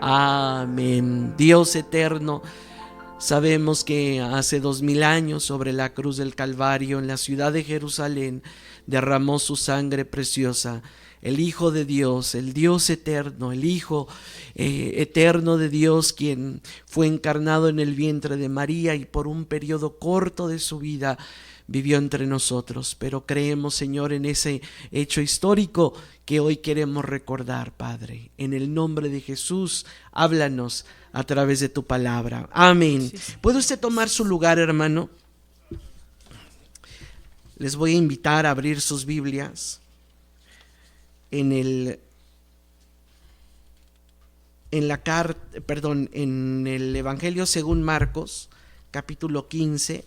Amén. Dios eterno, sabemos que hace 2000 años sobre la cruz del Calvario en la ciudad de Jerusalén derramó su sangre preciosa. El Hijo de Dios, el Dios eterno, el Hijo eterno de Dios, quien fue encarnado en el vientre de María y por un periodo corto de su vida vivió entre nosotros. Pero creemos, Señor, en ese hecho histórico que hoy queremos recordar, Padre. En el nombre de Jesús, háblanos a través de tu palabra. Amén. ¿Puede usted tomar su lugar, hermano? Les voy a invitar a abrir sus Biblias en el Evangelio según Marcos, capítulo 15.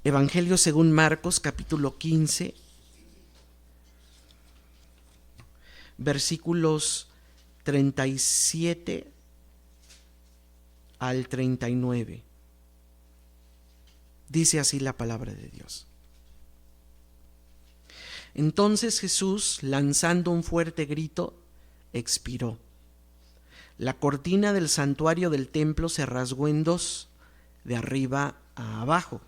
Evangelio según Marcos, capítulo 15, versículos 37 al 39. Dice así la palabra de Dios. Entonces Jesús, lanzando un fuerte grito, expiró. La cortina del santuario del templo se rasgó en dos, de arriba a abajo.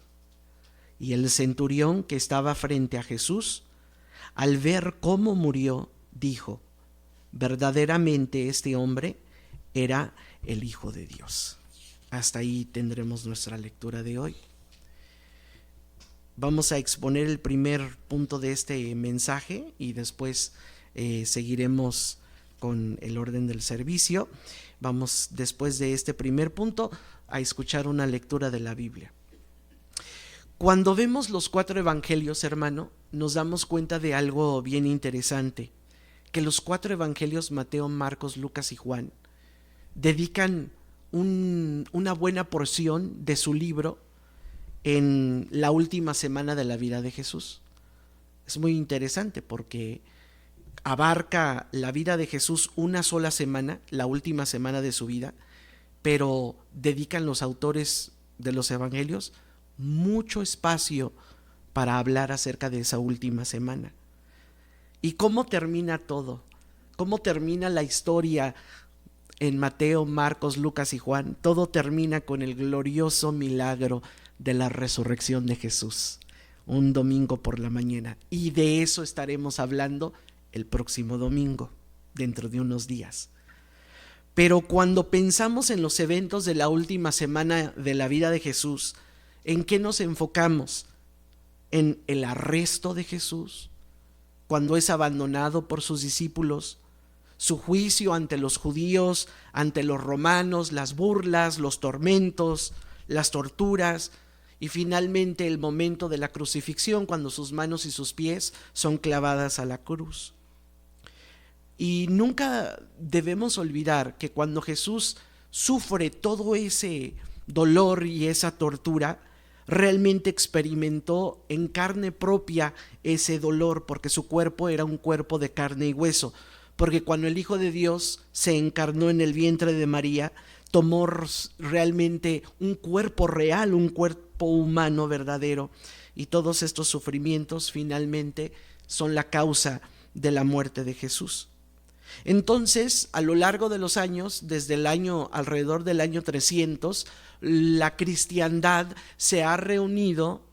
Y el centurión que estaba frente a Jesús, al ver cómo murió, dijo: verdaderamente este hombre era el Hijo de Dios. Hasta ahí tendremos nuestra lectura de hoy. Vamos a exponer el primer punto de este mensaje y después seguiremos con el orden del servicio. Vamos, después de este primer punto, a escuchar una lectura de la Biblia. Cuando vemos los 4 evangelios, hermano, nos damos cuenta de algo bien interesante, que los 4 evangelios, Mateo, Marcos, Lucas y Juan, dedican una buena porción de su libro en la última semana de la vida de Jesús. Es muy interesante porque abarca la vida de Jesús una sola semana, la última semana de su vida, pero dedican los autores de los evangelios mucho espacio para hablar acerca de esa última semana. ¿Y cómo termina todo? ¿Cómo termina la historia en Mateo, Marcos, Lucas y Juan? Todo termina con el glorioso milagro de la resurrección de Jesús, un domingo por la mañana. Y de eso estaremos hablando el próximo domingo, dentro de unos días. Pero cuando pensamos en los eventos de la última semana de la vida de Jesús, ¿en qué nos enfocamos? En el arresto de Jesús, cuando es abandonado por sus discípulos, su juicio ante los judíos, ante los romanos, las burlas, los tormentos, las torturas, y finalmente el momento de la crucifixión, cuando sus manos y sus pies son clavadas a la cruz. Y nunca debemos olvidar que cuando Jesús sufre todo ese dolor y esa tortura, realmente experimentó en carne propia ese dolor, porque su cuerpo era un cuerpo de carne y hueso, porque cuando el Hijo de Dios se encarnó en el vientre de María, tomó realmente un cuerpo real, un cuerpo humano verdadero, y todos estos sufrimientos finalmente son la causa de la muerte de Jesús. Entonces, a lo largo de los años, desde el año alrededor del año 300, la cristiandad se ha reunido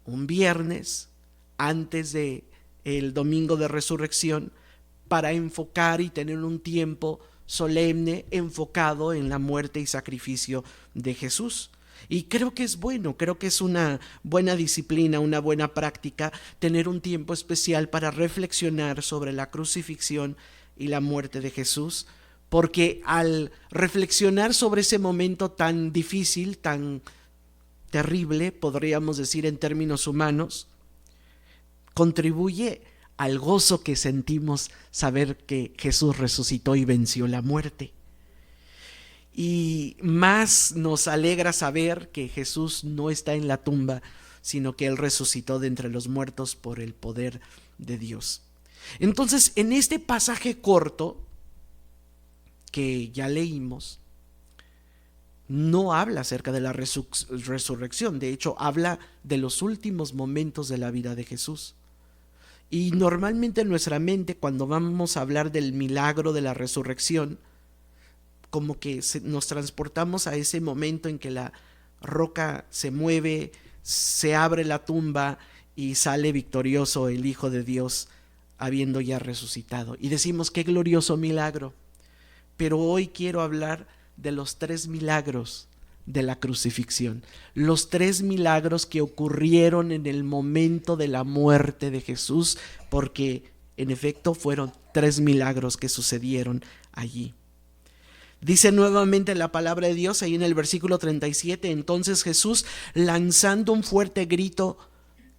un viernes antes de el domingo de resurrección para enfocar y tener un tiempo solemne enfocado en la muerte y sacrificio de Jesús. Y creo que es bueno, creo que es una buena disciplina, una buena práctica tener un tiempo especial para reflexionar sobre la crucifixión y la muerte de Jesús, porque al reflexionar sobre ese momento tan difícil, tan terrible, podríamos decir en términos humanos, contribuye al gozo que sentimos saber que Jesús resucitó y venció la muerte. Y más nos alegra saber que Jesús no está en la tumba, sino que Él resucitó de entre los muertos por el poder de Dios. Entonces, en este pasaje corto que ya leímos, no habla acerca de la resurrección, de hecho habla de los últimos momentos de la vida de Jesús. Y normalmente en nuestra mente, cuando vamos a hablar del milagro de la resurrección, como que nos transportamos a ese momento en que la roca se mueve, se abre la tumba y sale victorioso el Hijo de Dios, habiendo ya resucitado. Y decimos, qué glorioso milagro. Pero hoy quiero hablar de los 3 milagros de la crucifixión. Los 3 milagros que ocurrieron en el momento de la muerte de Jesús, porque en efecto fueron 3 milagros que sucedieron allí. Dice nuevamente la palabra de Dios ahí en el versículo 37, entonces Jesús, lanzando un fuerte grito,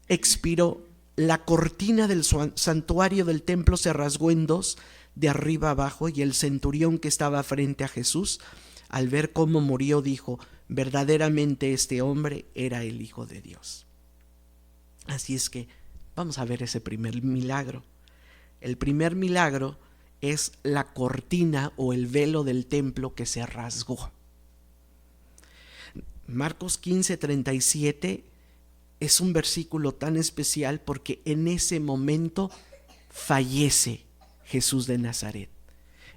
expiró. La cortina del santuario del templo se rasgó en 2, de arriba abajo, y el centurión que estaba frente a Jesús, al ver cómo murió, dijo, verdaderamente este hombre era el Hijo de Dios. Así es que vamos a ver ese primer milagro. El primer milagro es la cortina o el velo del templo que se rasgó. Marcos 15:37 es un versículo tan especial porque en ese momento fallece Jesús de Nazaret.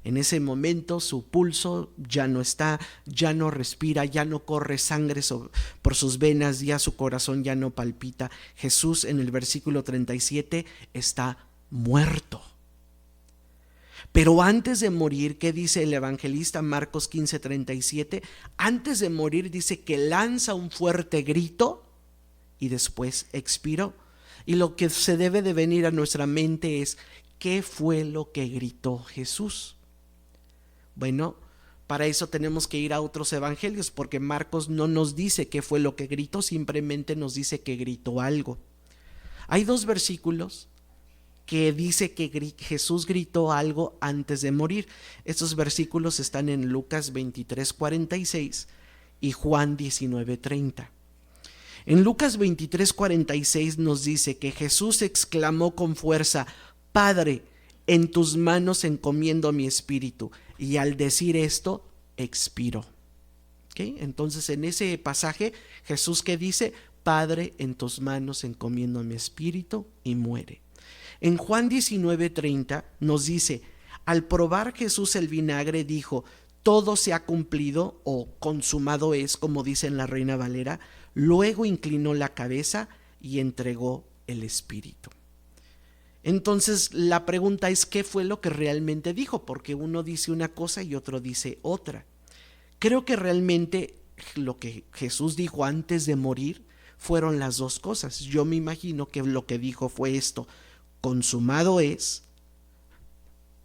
En ese momento su pulso ya no está, ya no respira, ya no corre sangre por sus venas, ya su corazón ya no palpita. Jesús en el versículo 37 está muerto. Pero antes de morir, ¿qué dice el evangelista Marcos 15:37? Antes de morir dice que lanza un fuerte grito y después expiró. Y lo que se debe de venir a nuestra mente es, ¿qué fue lo que gritó Jesús? Bueno, para eso tenemos que ir a otros evangelios, porque Marcos no nos dice qué fue lo que gritó, simplemente nos dice que gritó algo. Hay 2 versículos que dice que Jesús gritó algo antes de morir. Estos versículos están en Lucas 23:46 y Juan 19:30. En Lucas 23:46 nos dice que Jesús exclamó con fuerza, Padre, en tus manos encomiendo mi espíritu. Y al decir esto, expiró. ¿Okay? Entonces en ese pasaje, Jesús ¿qué dice? Padre, en tus manos encomiendo mi espíritu, y muere. En Juan 19:30 nos dice, al probar Jesús el vinagre dijo, todo se ha cumplido o consumado es, como dice en la Reina Valera, luego inclinó la cabeza y entregó el espíritu. Entonces la pregunta es, ¿qué fue lo que realmente dijo? Porque uno dice una cosa y otro dice otra. Creo que realmente lo que Jesús dijo antes de morir fueron las 2 cosas. Yo me imagino que lo que dijo fue esto, consumado es,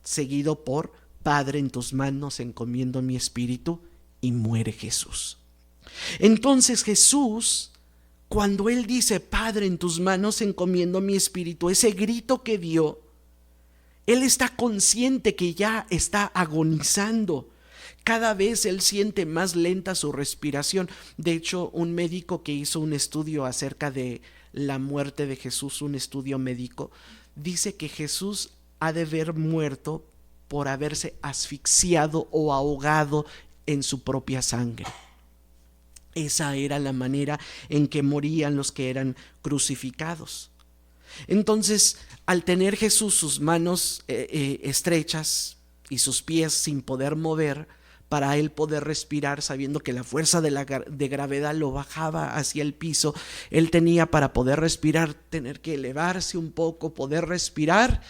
seguido por Padre, en tus manos encomiendo mi espíritu, y muere Jesús. Entonces Jesús, cuando él dice, Padre, en tus manos encomiendo mi espíritu, ese grito que dio, él está consciente que ya está agonizando. Cada vez él siente más lenta su respiración. De hecho, un médico que hizo un estudio acerca de la muerte de Jesús, un estudio médico, dice que Jesús ha de haber muerto por haberse asfixiado o ahogado en su propia sangre. Esa era la manera en que morían los que eran crucificados. Entonces, al tener Jesús sus manos estrechas y sus pies sin poder mover, para él poder respirar, sabiendo que la fuerza de gravedad lo bajaba hacia el piso, él tenía para poder respirar, tener que elevarse un poco, poder respirar,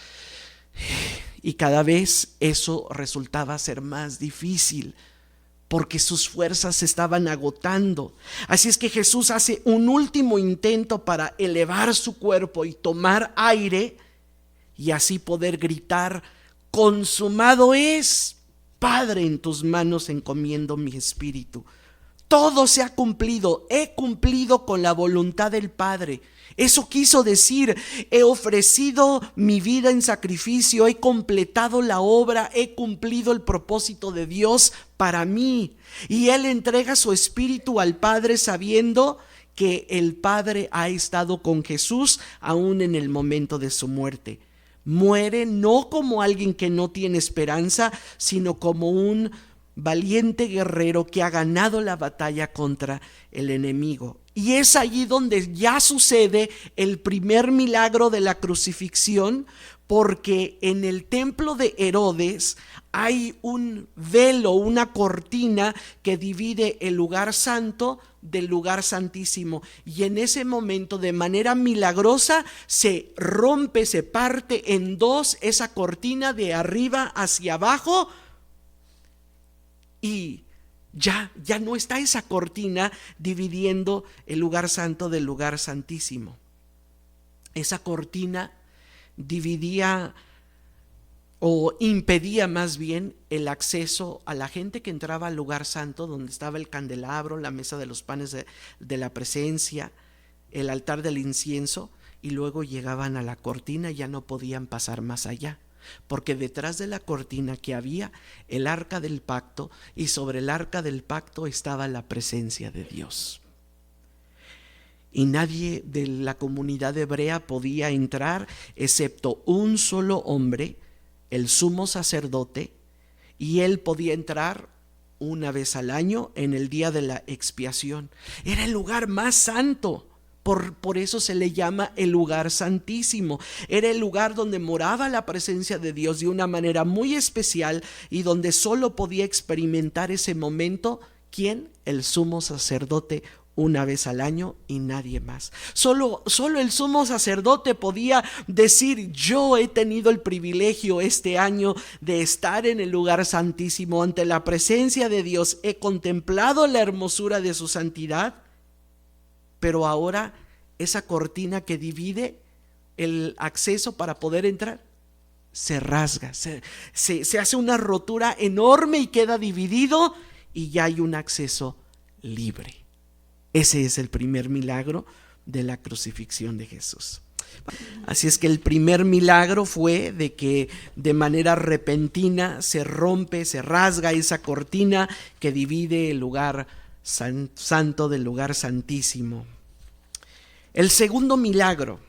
y cada vez eso resultaba ser más difícil, porque sus fuerzas se estaban agotando. Así es que Jesús hace un último intento para elevar su cuerpo y tomar aire, y así poder gritar, consumado es. Padre, en tus manos encomiendo mi espíritu. Todo se ha cumplido, he cumplido con la voluntad del Padre. Eso quiso decir, he ofrecido mi vida en sacrificio, he completado la obra, he cumplido el propósito de Dios para mí. Y Él entrega su espíritu al Padre sabiendo que el Padre ha estado con Jesús aún en el momento de su muerte. Muere no como alguien que no tiene esperanza, sino como un valiente guerrero que ha ganado la batalla contra el enemigo. Y es allí donde ya sucede el primer milagro de la crucifixión, porque en el templo de Herodes hay un velo, una cortina que divide el lugar santo del lugar santísimo. Y en ese momento, de manera milagrosa, se rompe, se parte en dos esa cortina de arriba hacia abajo, y ya no está esa cortina dividiendo el lugar santo del lugar santísimo. Esa cortina dividía o impedía más bien el acceso a la gente que entraba al lugar santo, donde estaba el candelabro, la mesa de los panes de la presencia, el altar del incienso, y luego llegaban a la cortina y ya no podían pasar más allá, porque detrás de la cortina que había el arca del pacto, y sobre el arca del pacto estaba la presencia de Dios. Y nadie de la comunidad hebrea podía entrar excepto un solo hombre, el sumo sacerdote, y él podía entrar una vez al año en el día de la expiación. Era el lugar más santo. Por eso se le llama el lugar santísimo. Era el lugar donde moraba la presencia de Dios de una manera muy especial, y donde solo podía experimentar ese momento, ¿quién? El sumo sacerdote, una vez al año, y nadie más. Solo el sumo sacerdote podía decir: yo he tenido el privilegio este año de estar en el lugar santísimo ante la presencia de Dios, he contemplado la hermosura de su santidad, pero ahora esa cortina que divide el acceso para poder entrar se rasga, se hace una rotura enorme y queda dividido, y ya hay un acceso libre. Ese es el primer milagro de la crucifixión de Jesús. Así es que el primer milagro fue de que de manera repentina se rompe, se rasga esa cortina que divide el lugar santo del lugar santísimo. El segundo milagro,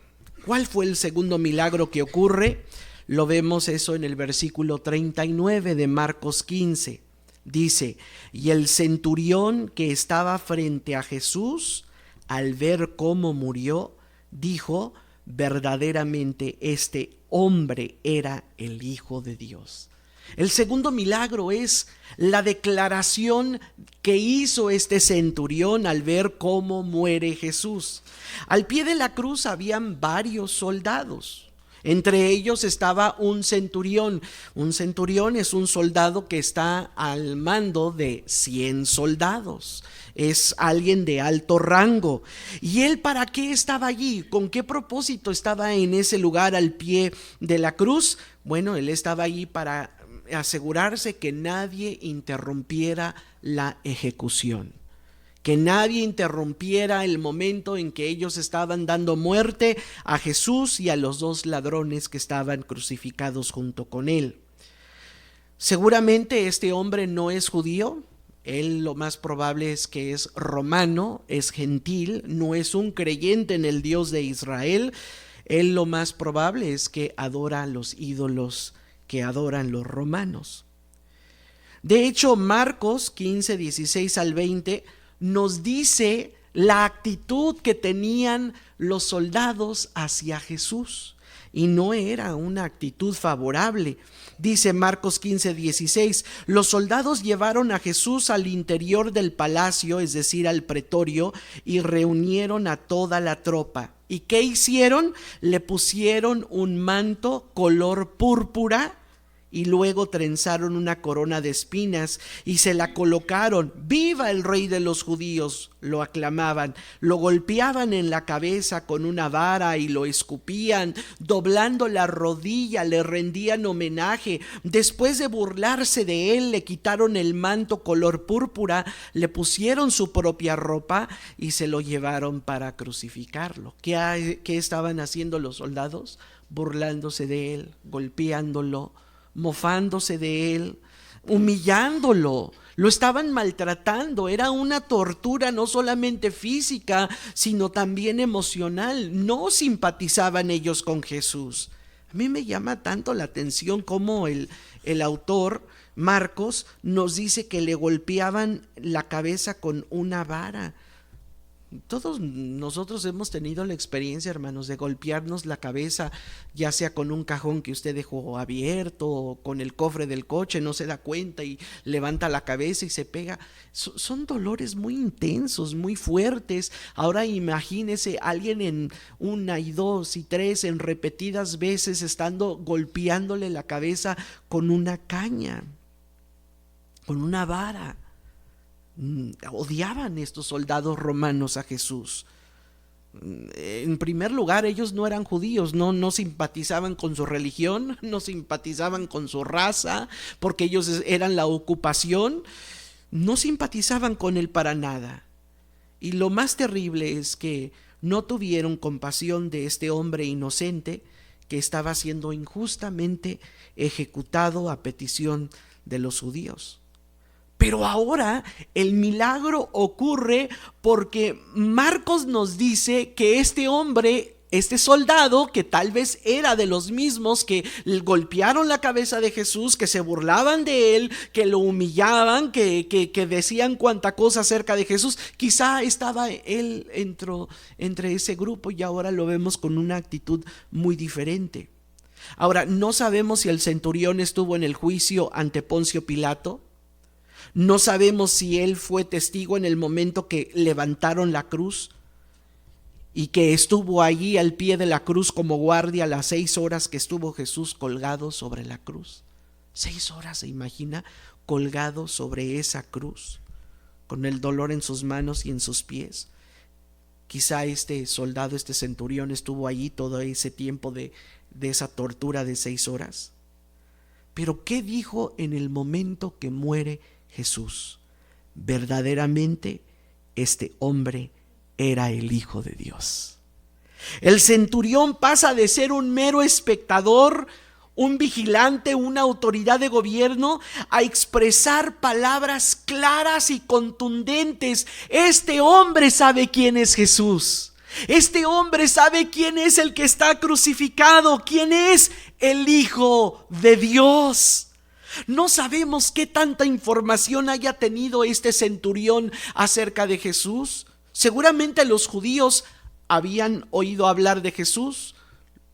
¿cuál fue el segundo milagro que ocurre? Lo vemos eso en el versículo 39 de Marcos 15. Dice: y el centurión que estaba frente a Jesús, al ver cómo murió, dijo: verdaderamente este hombre era el Hijo de Dios. El segundo milagro es la declaración que hizo este centurión al ver cómo muere Jesús. Al pie de la cruz habían varios soldados. Entre ellos estaba un centurión. Un centurión es un soldado que está al mando de 100 soldados. Es alguien de alto rango. ¿Y él para qué estaba allí? ¿Con qué propósito estaba en ese lugar al pie de la cruz? Bueno, él estaba allí para asegurarse que nadie interrumpiera la ejecución, que nadie interrumpiera el momento en que ellos estaban dando muerte a Jesús y a los dos ladrones que estaban crucificados junto con él. Seguramente este hombre no es judío. Él lo más probable es que es romano, es gentil, no es un creyente en el Dios de Israel. Él lo más probable es que adora los ídolos que adoran los romanos. De hecho, Marcos 15, 16 al 20 nos dice la actitud que tenían los soldados hacia Jesús, y no era una actitud favorable. Dice Marcos 15, 16: los soldados llevaron a Jesús al interior del palacio, es decir, al pretorio, y reunieron a toda la tropa. ¿Y qué hicieron? Le pusieron un manto color púrpura, y luego trenzaron una corona de espinas y se la colocaron. ¡Viva el Rey de los Judíos!, lo aclamaban. Lo golpeaban en la cabeza con una vara y lo escupían. Doblando la rodilla le rendían homenaje. Después de burlarse de él, le quitaron el manto color púrpura, le pusieron su propia ropa y se lo llevaron para crucificarlo. ¿Qué estaban haciendo los soldados? Burlándose de él, golpeándolo, mofándose de él, humillándolo. Lo estaban maltratando. Era una tortura no solamente física, sino también emocional. No simpatizaban ellos con Jesús. A mí me llama tanto la atención cómo el autor Marcos nos dice que le golpeaban la cabeza con una vara. Todos nosotros hemos tenido la experiencia, hermanos, de golpearnos la cabeza, ya sea con un cajón que usted dejó abierto o con el cofre del coche, no se da cuenta y levanta la cabeza y se pega. Son dolores muy intensos, muy fuertes. Ahora imagínese alguien en una y dos y tres, en repetidas veces, estando golpeándole la cabeza con una caña, con una vara. Odiaban estos soldados romanos a Jesús. En primer lugar, ellos no eran judíos, no simpatizaban con su religión, no simpatizaban con su raza, porque ellos eran la ocupación, no simpatizaban con él para nada. Y lo más terrible es que no tuvieron compasión de este hombre inocente que estaba siendo injustamente ejecutado a petición de los judíos. Pero ahora el milagro ocurre porque Marcos nos dice que este hombre, este soldado, que tal vez era de los mismos que golpearon la cabeza de Jesús, que se burlaban de él, que lo humillaban, que decían cuanta cosa acerca de Jesús, quizá estaba él entre ese grupo, y ahora lo vemos con una actitud muy diferente. Ahora, no sabemos si el centurión estuvo en el juicio ante Poncio Pilato. No sabemos si él fue testigo en el momento que levantaron la cruz y que estuvo allí al pie de la cruz como guardia las 6 horas que estuvo Jesús colgado sobre la cruz. 6 horas, ¿se imagina? Colgado sobre esa cruz, con el dolor en sus manos y en sus pies. Quizá este soldado, este centurión, estuvo allí todo ese tiempo de esa tortura de 6 horas. Pero ¿qué dijo en el momento que muere Jesús? Verdaderamente este hombre era el Hijo de Dios. El centurión pasa de ser un mero espectador, un vigilante, una autoridad de gobierno, a expresar palabras claras y contundentes. Este hombre sabe quién es Jesús. Este hombre sabe quién es el que está crucificado, quién es el Hijo de Dios. No sabemos qué tanta información haya tenido este centurión acerca de Jesús. Seguramente los judíos habían oído hablar de Jesús,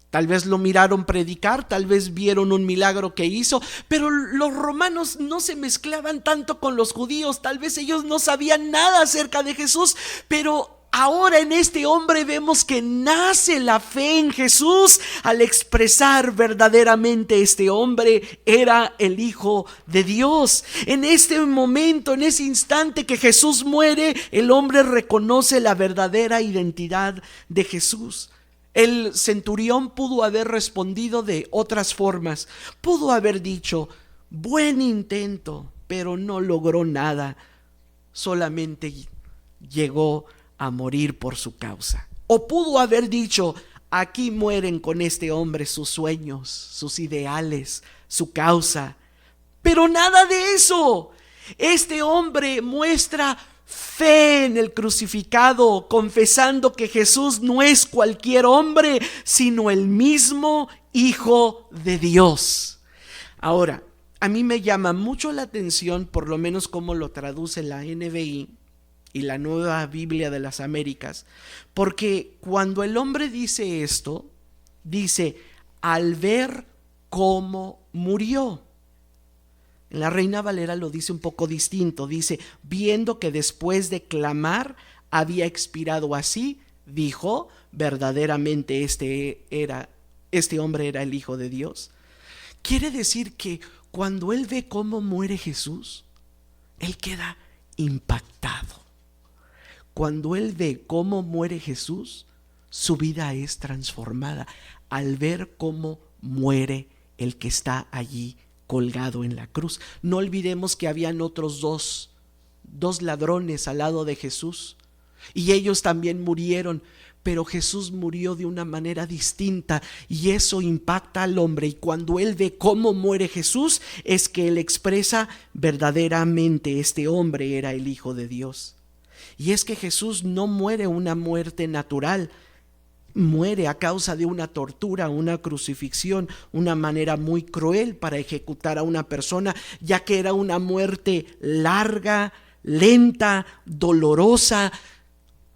tal vez lo miraron predicar, tal vez vieron un milagro que hizo, pero los romanos no se mezclaban tanto con los judíos, tal vez ellos no sabían nada acerca de Jesús, pero ahora en este hombre vemos que nace la fe en Jesús al expresar verdaderamente este hombre era el Hijo de Dios. En este momento, en ese instante que Jesús muere, el hombre reconoce la verdadera identidad de Jesús. El centurión pudo haber respondido de otras formas. Pudo haber dicho: buen intento, pero no logró nada. Solamente llegó a morir por su causa. O pudo haber dicho: aquí mueren con este hombre sus sueños, sus ideales, su causa. Pero nada de eso. Este hombre muestra fe en el crucificado, confesando que Jesús no es cualquier hombre, sino el mismo Hijo de Dios. Ahora, a mí me llama mucho la atención, por lo menos como lo traduce la NBI y la Nueva Biblia de las Américas, porque cuando el hombre dice esto, dice: al ver cómo murió. En la Reina Valera lo dice un poco distinto, dice: viendo que después de clamar había expirado así, dijo: verdaderamente este hombre era el Hijo de Dios. Quiere decir que cuando él ve cómo muere Jesús, él queda impactado. Cuando él ve cómo muere Jesús, su vida es transformada al ver cómo muere el que está allí colgado en la cruz. No olvidemos que habían otros dos ladrones al lado de Jesús, y ellos también murieron, pero Jesús murió de una manera distinta, y eso impacta al hombre. Y cuando él ve cómo muere Jesús, es que él expresa: verdaderamente este hombre era el Hijo de Dios. Y es que Jesús no muere una muerte natural, muere a causa de una tortura, una crucifixión, una manera muy cruel para ejecutar a una persona, ya que era una muerte larga, lenta, dolorosa,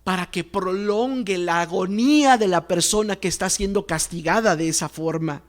para que prolongue la agonía de la persona que está siendo castigada de esa forma.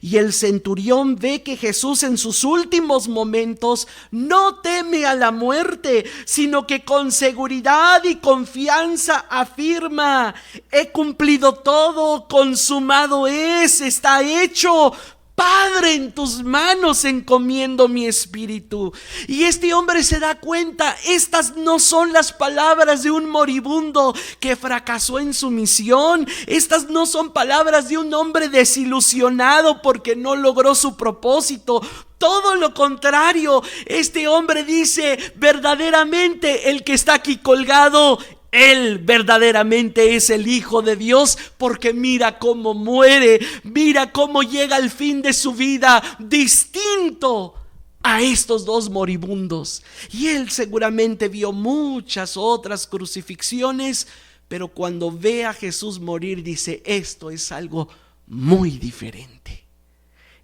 Y el centurión ve que Jesús en sus últimos momentos no teme a la muerte, sino que con seguridad y confianza afirma: he cumplido todo, consumado es, está hecho. Padre, en tus manos encomiendo mi espíritu. Y este hombre se da cuenta, estas no son las palabras de un moribundo que fracasó en su misión. Estas no son palabras de un hombre desilusionado porque no logró su propósito. Todo lo contrario, este hombre dice: verdaderamente el que está aquí colgado, él verdaderamente es el Hijo de Dios, porque mira cómo muere, mira cómo llega al fin de su vida distinto a estos dos moribundos. Y él seguramente vio muchas otras crucifixiones, pero cuando ve a Jesús morir dice: esto es algo muy diferente.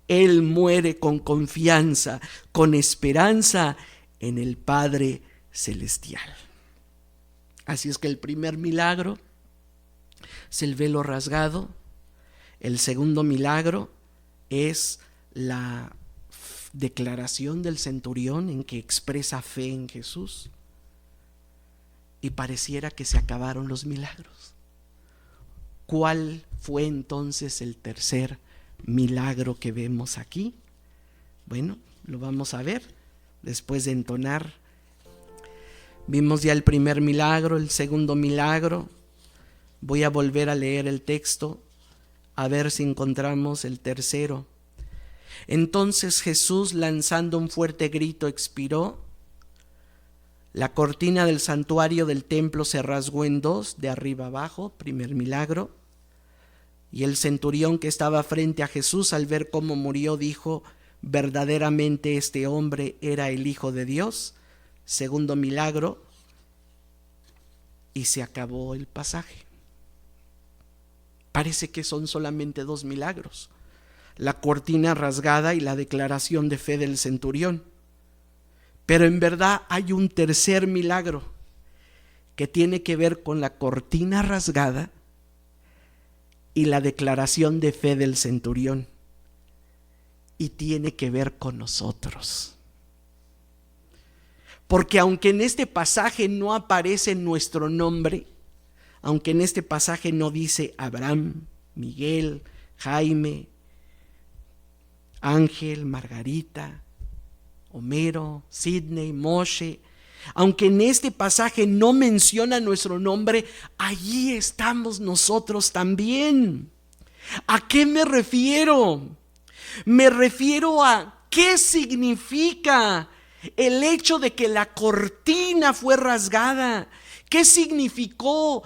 Él muere con confianza, con esperanza en el Padre Celestial. Así es que el primer milagro es el velo rasgado. El segundo milagro es la declaración del centurión en que expresa fe en Jesús. Y pareciera que se acabaron los milagros. ¿Cuál fue entonces el tercer milagro que vemos aquí? Bueno, lo vamos a ver después de entonar. Vimos ya el primer milagro, el segundo milagro. Voy a volver a leer el texto a ver si encontramos el tercero. Entonces Jesús, lanzando un fuerte grito, expiró. La cortina del santuario del templo se rasgó en dos, de arriba abajo, primer milagro. Y el centurión que estaba frente a Jesús, al ver cómo murió, dijo: verdaderamente este hombre era el Hijo de Dios. Segundo milagro, y se acabó el pasaje. Parece que son solamente dos milagros: la cortina rasgada y la declaración de fe del centurión. Pero en verdad hay un tercer milagro que tiene que ver con la cortina rasgada y la declaración de fe del centurión, y tiene que ver con nosotros. Porque aunque en este pasaje no aparece nuestro nombre, aunque en este pasaje no dice Abraham, Miguel, Jaime, Ángel, Margarita, Homero, Sidney, Moshe, aunque en este pasaje no menciona nuestro nombre, allí estamos nosotros también. ¿A qué me refiero? Me refiero a qué significa el hecho de que la cortina fue rasgada. ¿Qué significó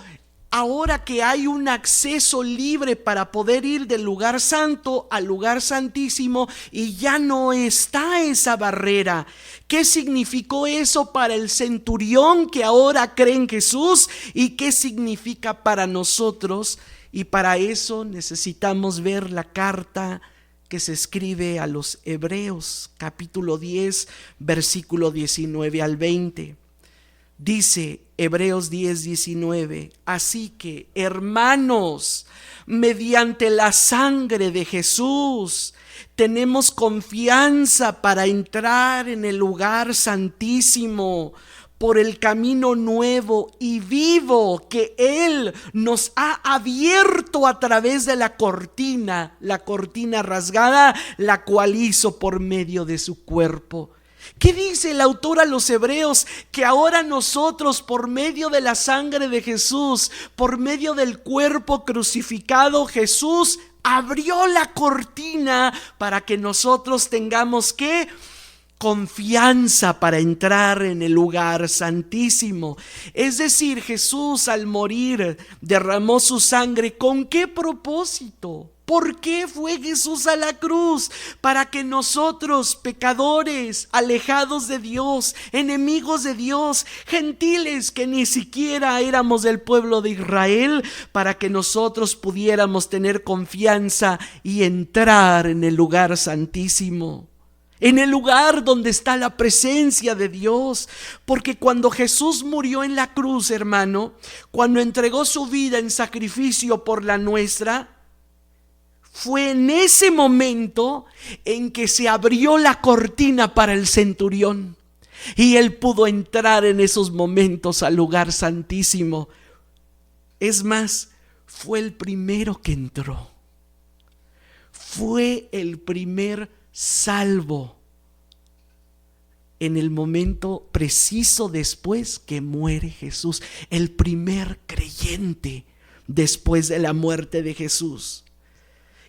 ahora que hay un acceso libre para poder ir del lugar santo al lugar santísimo y ya no está esa barrera? ¿Qué significó eso para el centurión que ahora cree en Jesús? ¿Y qué significa para nosotros? Y para eso necesitamos ver la carta que se escribe a los Hebreos, capítulo 10, versículo 19 al 20. Dice Hebreos 10, 19: así que, hermanos, mediante la sangre de Jesús, tenemos confianza para entrar en el lugar santísimo por el camino nuevo y vivo que Él nos ha abierto a través de la cortina rasgada, la cual hizo por medio de su cuerpo. ¿Qué dice el autor a los Hebreos? Que ahora nosotros, por medio de la sangre de Jesús, por medio del cuerpo crucificado, Jesús abrió la cortina para que nosotros tengamos que confianza para entrar en el lugar santísimo. Es decir, Jesús al morir derramó su sangre. ¿Con qué propósito? ¿Por qué fue Jesús a la cruz? Para que nosotros, pecadores, alejados de Dios, enemigos de Dios, gentiles que ni siquiera éramos del pueblo de Israel, para que nosotros pudiéramos tener confianza y entrar en el lugar santísimo. en el lugar donde está la presencia de Dios. Porque cuando Jesús murió en la cruz, hermano, cuando entregó su vida en sacrificio por la nuestra, fue en ese momento en que se abrió la cortina para el centurión y él pudo entrar en esos momentos al lugar santísimo. Es más, fue el primero que entró. Fue el primer salvo en el momento preciso después que muere Jesús. El primer creyente después de la muerte de Jesús.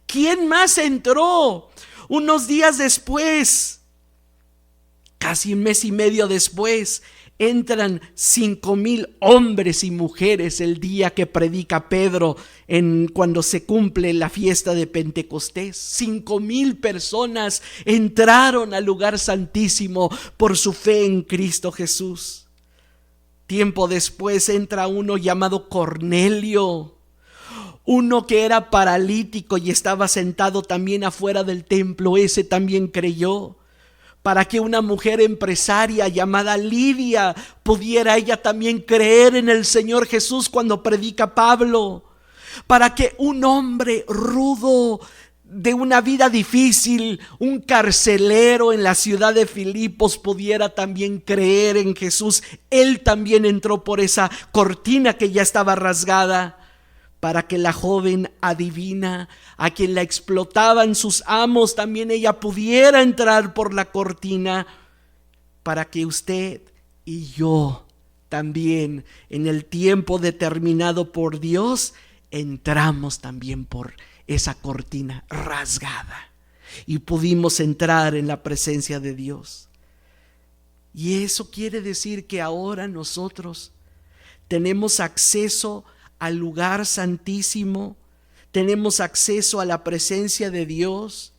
¿Quién más entró? Unos días después, casi un mes y medio después, entran 5,000 hombres y mujeres el día que predica Pedro cuando se cumple la fiesta de Pentecostés. 5,000 personas entraron al lugar santísimo por su fe en Cristo Jesús. Tiempo después entra uno llamado Cornelio, uno que era paralítico y estaba sentado también afuera del templo. Ese también creyó. Para que una mujer empresaria llamada Lidia pudiera ella también creer en el Señor Jesús cuando predica Pablo. Para que un hombre rudo de una vida difícil, un carcelero en la ciudad de Filipos, pudiera también creer en Jesús. Él también entró por esa cortina que ya estaba rasgada. Para que la joven adivina, a quien la explotaban sus amos, también ella pudiera entrar por la cortina. Para que usted y yo también, en el tiempo determinado por Dios, entramos también por esa cortina rasgada y pudimos entrar en la presencia de Dios. Y eso quiere decir que ahora nosotros tenemos acceso al lugar santísimo, tenemos acceso a la presencia de Dios.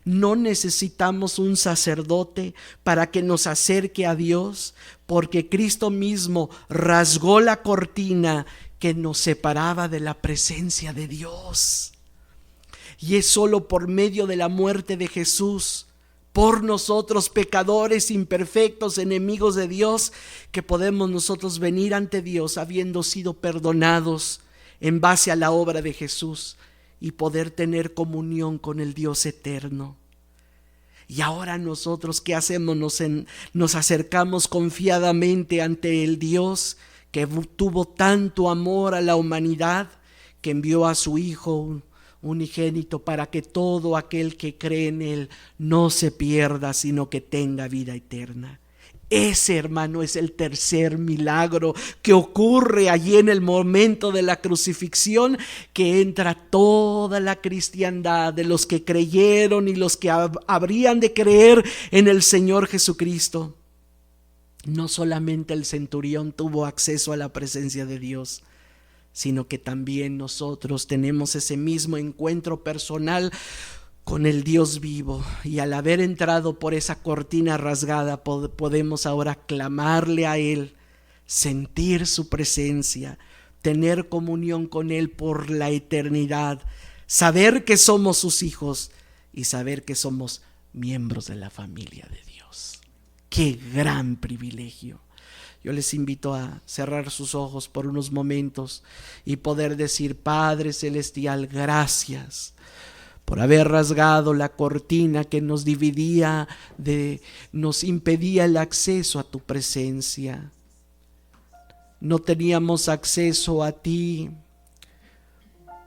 No necesitamos un sacerdote para que nos acerque a Dios, porque Cristo mismo rasgó la cortina que nos separaba de la presencia de Dios. Y es solo por medio de la muerte de Jesús, por nosotros pecadores, imperfectos, enemigos de Dios, que podemos nosotros venir ante Dios habiendo sido perdonados en base a la obra de Jesús y poder tener comunión con el Dios eterno. Y ahora nosotros, ¿qué hacemos? Nos acercamos confiadamente ante el Dios que tuvo tanto amor a la humanidad, que envió a su Hijo unigénito para que todo aquel que cree en Él no se pierda, sino que tenga vida eterna. Ese, hermano, es el tercer milagro que ocurre allí en el momento de la crucifixión, que entra toda la cristiandad de los que creyeron y los que habrían de creer en el Señor Jesucristo. No solamente el centurión tuvo acceso a la presencia de Dios, sino que también nosotros tenemos ese mismo encuentro personal con el Dios vivo, y al haber entrado por esa cortina rasgada podemos ahora clamarle a Él, sentir su presencia, tener comunión con Él por la eternidad, saber que somos sus hijos y saber que somos miembros de la familia de Dios. ¡Qué gran privilegio! Yo les invito a cerrar sus ojos por unos momentos y poder decir: Padre Celestial, gracias por haber rasgado la cortina que nos dividía, nos impedía el acceso a tu presencia. No teníamos acceso a ti,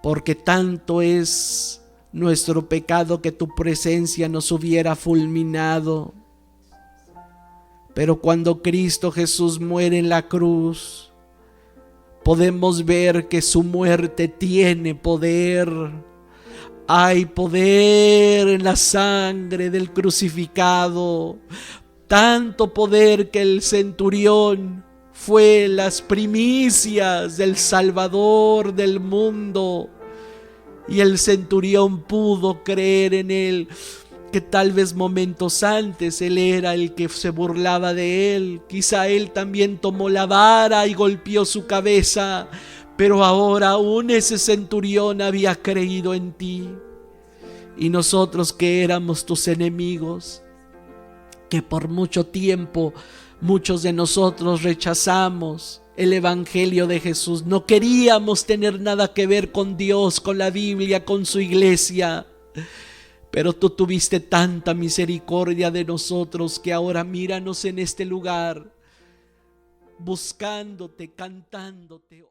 porque tanto es nuestro pecado que tu presencia nos hubiera fulminado. Pero cuando Cristo Jesús muere en la cruz, podemos ver que su muerte tiene poder. Hay poder en la sangre del crucificado, tanto poder que el centurión fue las primicias del Salvador del mundo, y el centurión pudo creer en él, que tal vez momentos antes él era el que se burlaba de él. Quizá él también tomó la vara y golpeó su cabeza, pero ahora aún ese centurión había creído en ti. Y nosotros, que éramos tus enemigos, que por mucho tiempo muchos de nosotros rechazamos el Evangelio de Jesús. No queríamos tener nada que ver con Dios, con la Biblia, con su iglesia. Pero tú tuviste tanta misericordia de nosotros que ahora míranos en este lugar, buscándote, cantándote.